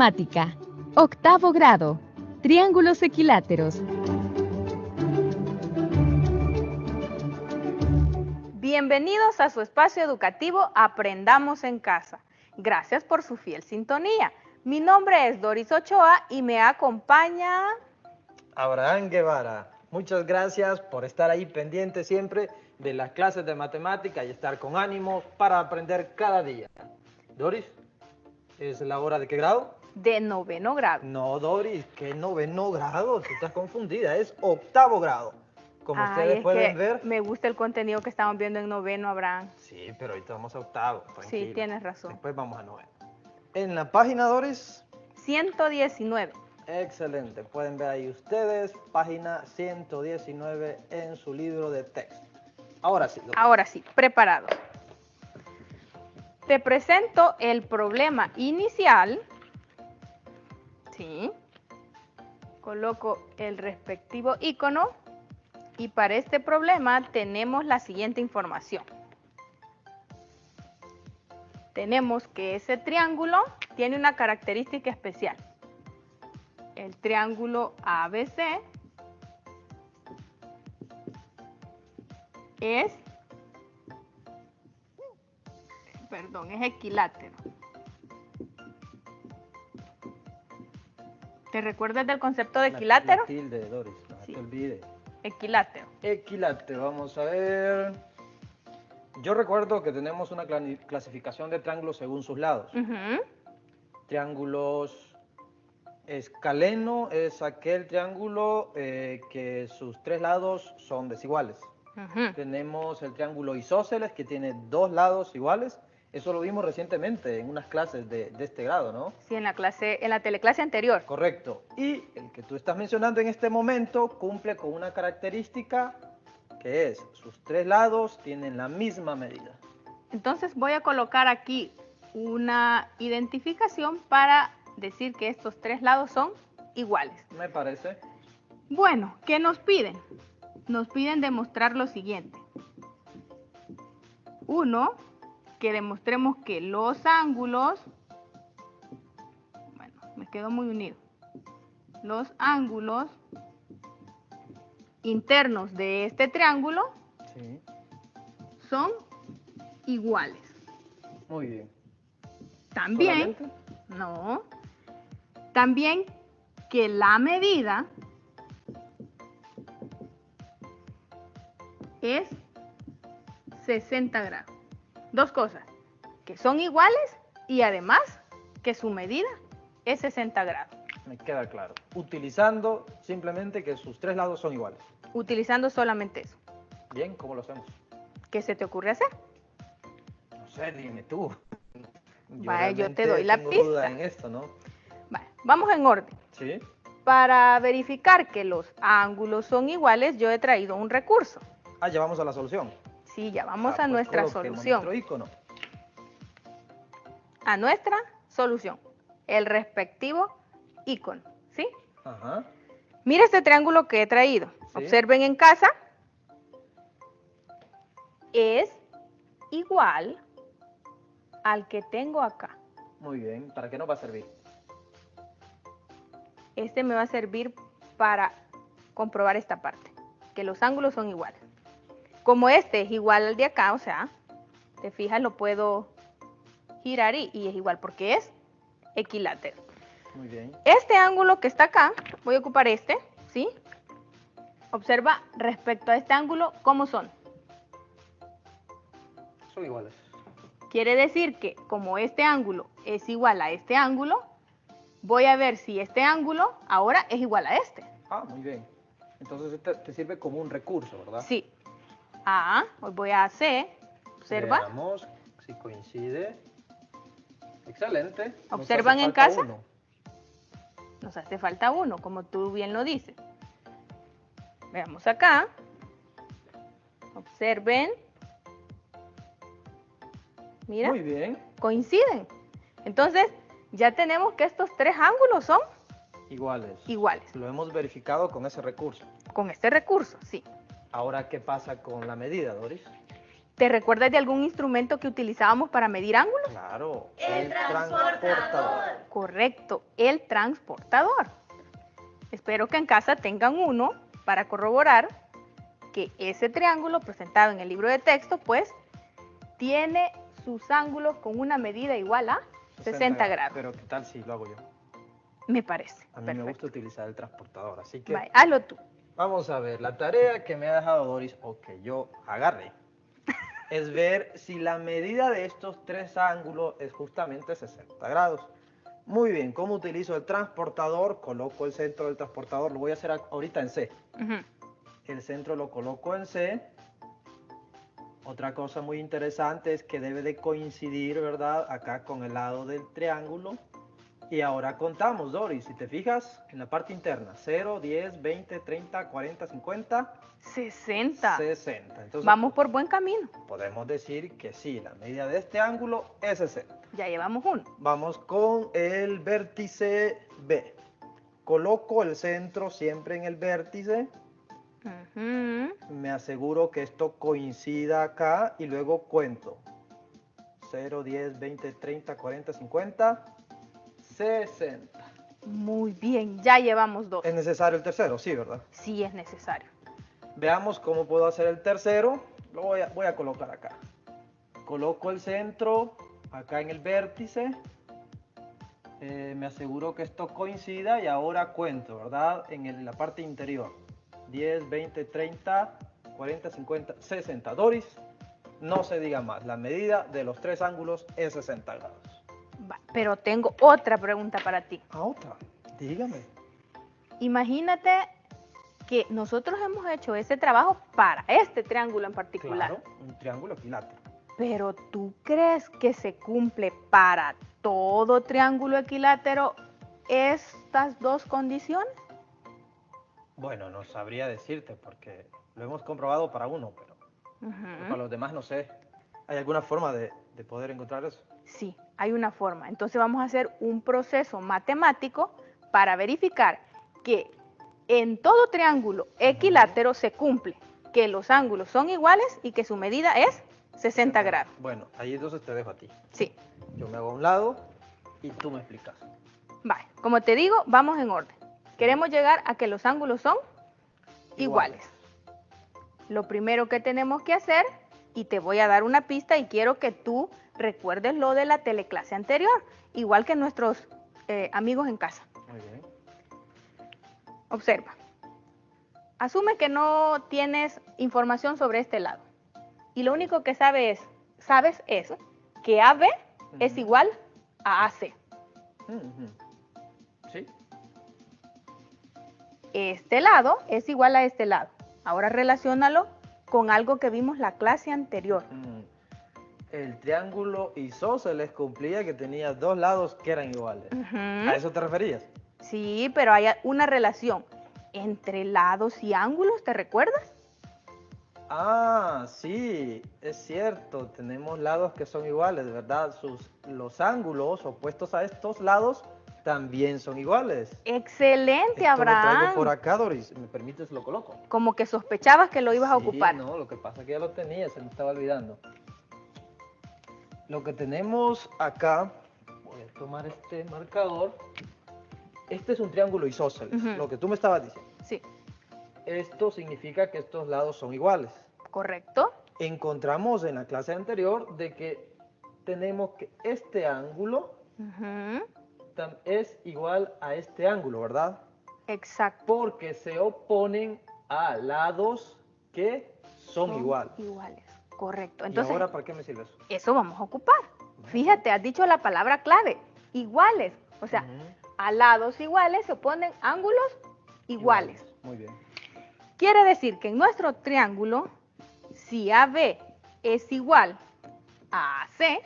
Matemática. Octavo grado. Triángulos equiláteros. Bienvenidos a su espacio educativo Aprendamos en Casa. Gracias por su fiel sintonía. Mi nombre es Doris Ochoa y me acompaña Abraham Guevara. Muchas gracias por estar ahí pendiente siempre de las clases de matemática y estar con ánimo para aprender cada día. Doris, ¿es la hora de qué grado? de noveno grado. No, Doris, ¿qué noveno grado? Tú estás confundida, es octavo grado. Como Ay, ustedes es pueden que ver. me gusta el contenido que estamos viendo en noveno, Abraham. Sí, pero ahorita vamos a octavo, tranquila. Sí, tienes razón. Después vamos a noveno. En la página, Doris. 119. Excelente, pueden ver ahí ustedes, página 119 en su libro de texto. Ahora sí, Doris. Ahora sí, preparados. Te presento el problema inicial. Sí. Coloco el respectivo icono. Y para este problema tenemos la siguiente información. Tenemos que ese triángulo tiene una característica especial. El triángulo ABC es equilátero. ¿Te recuerdas del concepto de equilátero? La tilde, Doris, no Sí. te olvides. Equilátero. Equilátero, vamos a ver. Yo recuerdo que tenemos una clasificación de triángulos según sus lados. Triángulos escaleno es aquel triángulo que sus tres lados son desiguales. Tenemos el triángulo isósceles que tiene dos lados iguales. Eso lo vimos recientemente en unas clases de este grado, ¿no? Sí, en la teleclase anterior. Correcto. Y el que tú estás mencionando en este momento cumple con una característica que es, sus tres lados tienen la misma medida. Entonces voy a colocar aquí una identificación para decir que estos tres lados son iguales. Me parece. Bueno, ¿qué nos piden? Nos piden demostrar lo siguiente. Uno, que demostremos que los ángulos, bueno, me quedó muy unido, los ángulos internos de este triángulo Sí. son iguales. Muy bien. También, ¿Solamente? no, también que la medida es 60 grados. Dos cosas, que son iguales y además que su medida es 60 grados. Me queda claro. Utilizando simplemente que sus tres lados son iguales. Utilizando solamente eso. Bien, ¿cómo lo hacemos? ¿Qué se te ocurre hacer? No sé, dime tú. Vaya, yo te realmente doy la tengo pista. duda en esto, ¿no? Vale, vamos en orden. Sí. Para verificar que los ángulos son iguales, yo he traído un recurso. Ah, ya vamos a la solución. Sí, ya vamos a Pues nuestra coloquemos solución. nuestro icono. A nuestra solución. El respectivo icono. ¿Sí? Ajá. Mira este triángulo que he traído. Sí. Observen en casa. Es igual al que tengo acá. Muy bien. ¿Para qué nos va a servir? Este me va a servir para comprobar esta parte, que los ángulos son iguales. Como este es igual al de acá, o sea, te fijas, lo puedo girar y es igual porque es equilátero. Muy bien. Este ángulo que está acá, voy a ocupar este, ¿sí? Observa respecto a este ángulo, ¿cómo son? Son iguales. Quiere decir que como este ángulo es igual a este ángulo, voy a ver si este ángulo ahora es igual a este. Ah, muy bien. Entonces este te sirve como un recurso, ¿verdad? Sí. A, hoy voy a C, observa. Veamos si coincide. Excelente. Nos ¿Observan hace en falta casa? uno. Nos hace falta uno, como tú bien lo dices. Veamos acá. Observen. Mira, Muy bien. coinciden. Entonces, ya tenemos que estos tres ángulos son Iguales. iguales. Lo hemos verificado con ese recurso. Con este recurso, sí. Ahora, ¿qué pasa con la medida, Doris? ¿Te recuerdas de algún instrumento que utilizábamos para medir ángulos? Claro, el transportador. Correcto, el transportador. Espero que en casa tengan uno para corroborar que ese triángulo presentado en el libro de texto, pues, tiene sus ángulos con una medida igual a 60 grados. Pero ¿qué tal si lo hago yo? Me parece. A mí Perfecto. me gusta utilizar el transportador, así que Vale, hazlo tú. vamos a ver. La tarea que me ha dejado Doris, o que yo agarré, es ver si la medida de estos tres ángulos es justamente 60 grados. Muy bien, ¿cómo utilizo el transportador? Coloco el centro del transportador, lo voy a hacer ahorita en C. El centro lo coloco en C. Otra cosa muy interesante es que debe de coincidir, ¿verdad? Acá con el lado del triángulo. Y ahora contamos, Doris, si te fijas en la parte interna, 0, 10, 20, 30, 40, 50, 60. 60. Entonces, Vamos por buen camino. podemos decir que sí, la medida de este ángulo es 60. Ya llevamos uno. Vamos con el vértice B. Coloco el centro siempre en el vértice. Me aseguro que esto coincida acá y luego cuento. 0, 10, 20, 30, 40, 50, 60. Muy bien, ya llevamos dos. ¿Es necesario el tercero? Sí, ¿verdad? Sí es necesario. Veamos cómo puedo hacer el tercero. Lo voy a colocar acá. Coloco el centro acá en el vértice. Me aseguro que esto coincida y ahora cuento, ¿verdad? En la parte interior. 10, 20, 30, 40, 50, 60. Doris, no se diga más. La medida de los tres ángulos es 60 grados. Pero tengo otra pregunta para ti. Ah, otra. Dígame. Imagínate que nosotros hemos hecho ese trabajo para este triángulo en particular. Claro, un triángulo equilátero. Pero ¿tú crees que se cumple para todo triángulo equilátero estas dos condiciones? Bueno, no sabría decirte porque lo hemos comprobado para uno, pero para los demás no sé. ¿Hay alguna forma de poder encontrar eso? Sí, hay una forma. Entonces vamos a hacer un proceso matemático para verificar que en todo triángulo equilátero se cumple, que los ángulos son iguales y que su medida es 60 grados. Bueno, ahí entonces te dejo a ti. Sí. Yo me hago a un lado y tú me explicas. Vale, como te digo, vamos en orden. Queremos llegar a que los ángulos son iguales. Lo primero que tenemos que hacer, y te voy a dar una pista y quiero que tú recuerdes lo de la teleclase anterior, igual que nuestros amigos en casa. Muy bien. Observa. Asume que no tienes información sobre este lado. Y lo único que sabes es que AB es igual a AC. Sí. Este lado es igual a este lado. Ahora relaciónalo con algo que vimos la clase anterior. El triángulo isósceles cumplía que tenía dos lados que eran iguales. ¿A eso te referías? Sí, pero hay una relación entre lados y ángulos, ¿te recuerdas? Ah, sí, es cierto. Tenemos lados que son iguales, ¿verdad? Los ángulos opuestos a estos lados también son iguales. Excelente, Esto Abraham. lo traigo por acá, Doris. ¿Me permites? Lo coloco. Como que sospechabas que lo ibas a ocupar. No, lo que pasa es que ya lo tenía, se me estaba olvidando. Lo que tenemos acá, voy a tomar este marcador. Este es un triángulo isósceles, lo que tú me estabas diciendo. Sí. Esto significa que estos lados son iguales. Correcto. Encontramos en la clase anterior de que tenemos que este ángulo es igual a este ángulo, ¿verdad? Exacto. Porque se oponen a lados que son iguales. Correcto. Entonces, ¿y ahora para qué me sirve eso? Eso vamos a ocupar. Fíjate, has dicho la palabra clave, iguales. O sea, a lados iguales se oponen ángulos iguales. Muy bien. Quiere decir que en nuestro triángulo, si AB es igual a AC,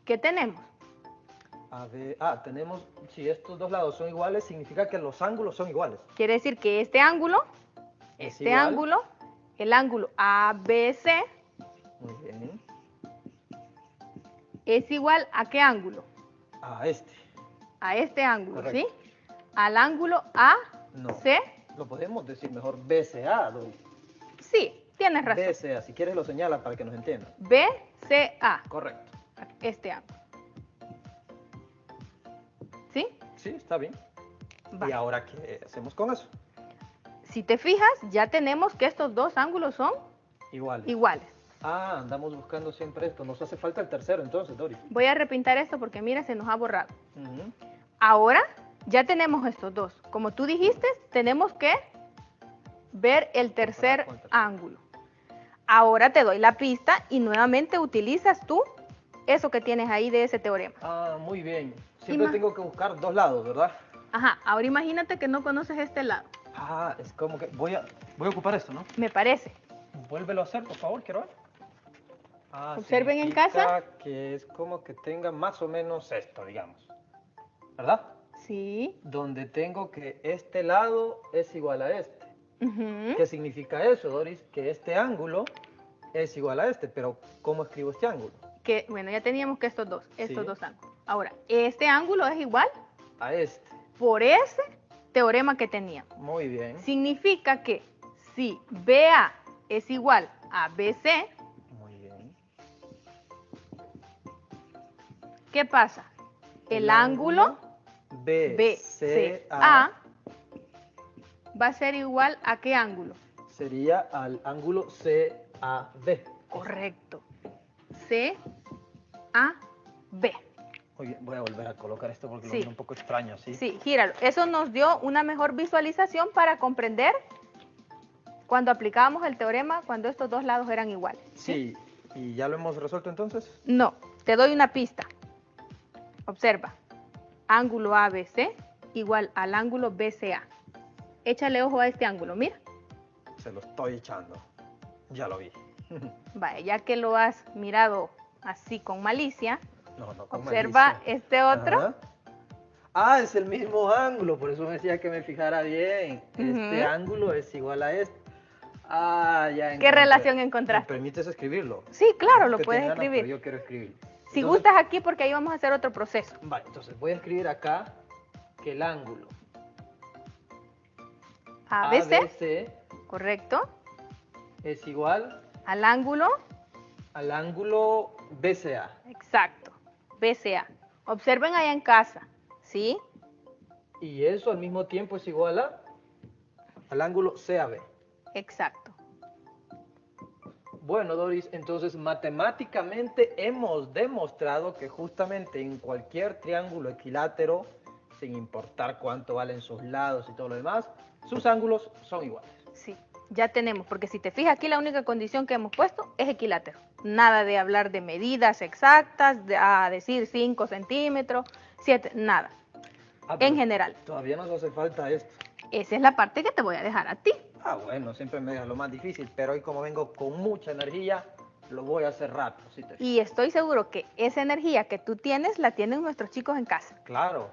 ¿qué tenemos? Tenemos, si estos dos lados son iguales, significa que los ángulos son iguales. Quiere decir que este ángulo, el ángulo ABC, muy bien, es igual a ¿qué ángulo? A este. A este ángulo, correcto. ¿sí? Al ángulo AC. No, lo podemos decir mejor BCA, Doris. Sí, Tienes razón. BCA, si quieres lo señala para que nos entiendan. BCA. Correcto. Este ángulo. ¿Sí? Sí, está bien. Va. ¿Y ahora qué hacemos con eso? Si te fijas, ya tenemos que estos dos ángulos son Iguales. iguales. Ah, andamos buscando siempre esto. Nos hace falta el tercero entonces, Doris. Voy a repintar esto porque mira, se nos ha borrado. Ujú. Ahora ya tenemos estos dos. Como tú dijiste, tenemos que ver el tercer con el tercero. ángulo. Ahora te doy la pista y nuevamente utilizas tú eso que tienes ahí de ese teorema. Ah, muy bien. Siempre Ima- tengo que buscar dos lados, ¿verdad? Ajá, ahora imagínate que no conoces este lado. Ah, es como que voy a ocupar esto, ¿no? Me parece. Vuélvelo a hacer, por favor, quiero ver. Ah, Observen en significa casa. que es como que tenga más o menos esto, digamos. ¿Verdad? Sí. Donde tengo que este lado es igual a este. Ujú. ¿Qué significa eso, Doris? Que este ángulo es igual a este, pero ¿cómo escribo este ángulo? Que, bueno, ya teníamos que estos Sí. dos ángulos. Ahora, este ángulo es igual A este. por ese teorema que teníamos. Muy bien. Significa que si BA es igual a BC, Muy bien. ¿qué pasa? El ángulo BCA va a ser igual a ¿qué ángulo? sería al ángulo CAB. Correcto. CAB. Muy bien, voy a volver a colocar esto porque Sí. lo veo un poco extraño, ¿sí? Sí, gíralo. Eso nos dio una mejor visualización para comprender cuando aplicábamos el teorema cuando estos dos lados eran iguales. Sí, ¿y ya lo hemos resuelto entonces? No, te doy una pista. Observa. Ángulo ABC igual al ángulo BCA. Échale ojo a este ángulo, mira. Se lo estoy echando. Ya lo vi. Vaya, ya que lo has mirado así con malicia, No, con observa malicia. este otro. Ajá. Ah, es el mismo ángulo, por eso me decía que me fijara bien. Este Ujú. ángulo es igual a este. Ah, ya ¿Qué encontré. relación ¿Me encontraste? permites escribirlo? Sí, claro, lo Que puedes tiene ganas, escribir. pero yo quiero escribir. Si Entonces, gustas aquí, porque ahí vamos a hacer otro proceso. vale, entonces voy a escribir acá que el ángulo ABC, ABC correcto. es igual Al ángulo, al ángulo BCA. exacto, BCA. Observen allá en casa, ¿sí? Y eso al mismo tiempo es igual al ángulo CAB. Exacto. Bueno, Doris, entonces matemáticamente hemos demostrado que justamente en cualquier triángulo equilátero, sin importar cuánto valen sus lados y todo lo demás, sus ángulos son iguales. Sí, ya tenemos, porque si te fijas aquí la única condición que hemos puesto es equilátero. Nada de hablar de medidas exactas, a decir 5 centímetros, 7, nada. Ah, pero En general. todavía nos hace falta esto. Esa es la parte que te voy a dejar a ti. Ah, bueno, siempre me deja lo más difícil, pero hoy como vengo con mucha energía, lo voy a hacer rápido. ¿Sí te fijas? Y estoy seguro que esa energía que tú tienes, la tienen nuestros chicos en casa. Claro.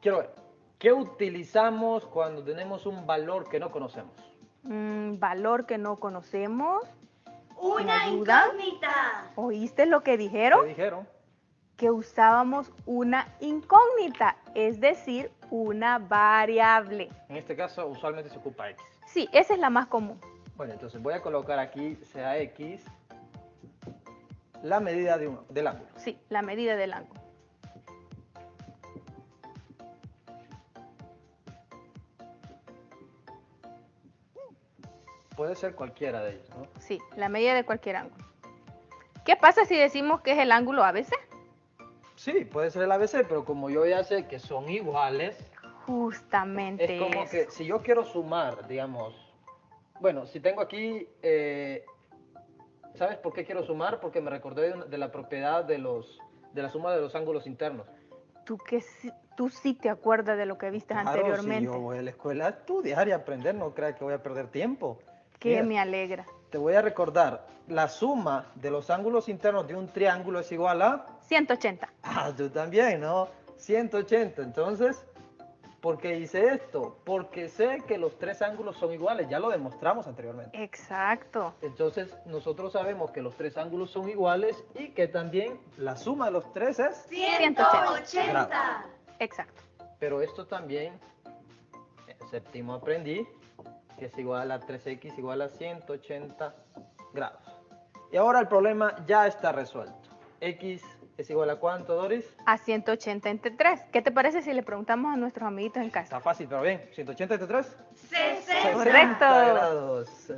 Quiero ver, ¿qué utilizamos cuando tenemos un valor que no conocemos? Valor que no conocemos. ¿Me Una ayudan? incógnita. ¿Oíste lo que dijeron? ¿Qué dijeron? Que usábamos una incógnita, es decir, una variable. En este caso, usualmente se ocupa X. Sí, esa es la más común. Bueno, entonces voy a colocar aquí, sea X, la medida del ángulo. Sí, la medida del ángulo. Puede ser cualquiera de ellos, ¿no? Sí, la medida de cualquier ángulo. ¿Qué pasa si decimos que es el ángulo ABC? Sí, puede ser el ABC, pero como yo ya sé que son iguales, Justamente es como eso. que si yo quiero sumar, digamos, bueno, si tengo aquí, ¿sabes por qué quiero sumar? Porque me recordé de la propiedad de la suma de los ángulos internos. Tú sí te acuerdas de lo que viste Claro, anteriormente. si yo voy a la escuela a estudiar y aprender, no creas que voy a perder tiempo. Que Mira, me alegra. te voy a recordar, la suma de los ángulos internos de un triángulo es igual a... 180. Ah, tú también, ¿no? 180. Entonces, ¿por qué hice esto? Porque sé que los tres ángulos son iguales, ya lo demostramos anteriormente. Exacto. Entonces, nosotros sabemos que los tres ángulos son iguales y que también la suma de los tres es... 180. Exacto. Pero esto también, en séptimo aprendí que es igual a 3x igual a 180 grados. Y ahora el problema ya está resuelto. X es igual a ¿cuánto, Doris? A 180 entre 3. ¿Qué te parece si le preguntamos a nuestros amiguitos en casa? Está fácil, pero bien. ¿180 entre 3? 60. Correcto. Grados.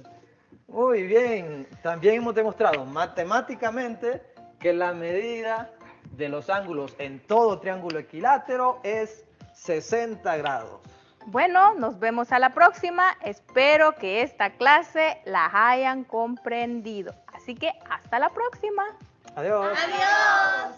Muy bien. También hemos demostrado matemáticamente que la medida de los ángulos en todo triángulo equilátero es 60 grados. Bueno, nos vemos a la próxima. Espero que esta clase la hayan comprendido. Así que hasta la próxima. Adiós. Adiós.